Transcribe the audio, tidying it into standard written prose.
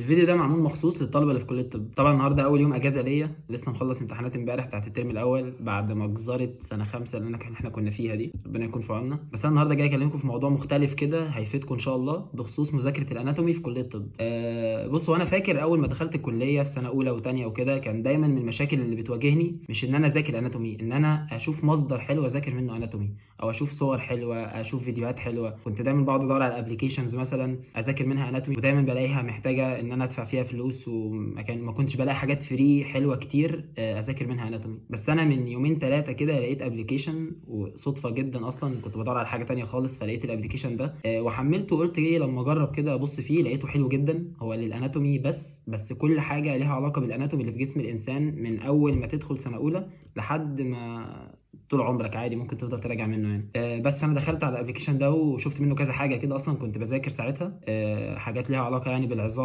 الفيديو ده معمول مخصوص للطلبه اللي في كليه الطب. طبعا النهارده اول يوم اجازه ليا، لسه مخلص امتحانات امبارح بتاعت الترم الاول بعد مجزره سنه خمسه اللي احنا كنا فيها دي. ربنا يكون في عوننا. بس انا النهارده جاي اكلمكم في موضوع مختلف كده هيفيدكم ان شاء الله بخصوص مذاكره الاناتومي في كليه الطب. بصوا، انا فاكر اول ما دخلت الكليه في سنه اولى وثانيه وكده كان دايما من المشاكل اللي بتواجهني مش ان انا اذاكر اناتومي، ان انا اشوف مصدر حلو اذاكر منه اناتومي، او اشوف صور حلوه، اشوف فيديوهات حلوه. كنت دايما بقعد ادور على الابلكيشنز مثلا اذاكر منها اناتومي، ودايما بلاقيها محتاجه ان انا ادفع فيها فلوس، ما كنتش بلاقي حاجات فري حلوه كتير اذاكر منها اناتومي. بس انا من يومين ثلاثه كده لقيت ابلكيشن، وصدفه جدا اصلا كنت بدور على حاجه تانية خالص فلقيت الابلكيشن ده وحملته وقلت ايه لما اجرب كده ابص فيه. لقيته حلو جدا، هو للاناتومي بس كل حاجه ليها علاقه بالاناتومي اللي في جسم الانسان من اول ما تدخل سنه اولى لحد ما طول عمرك عادي ممكن تفضل تراجع منه يعني. بس فانا دخلت على الابلكيشن ده وشفت منه كذا حاجه كده، اصلا كنت بذاكر ساعتها حاجات ليها علاقه يعني بالعظام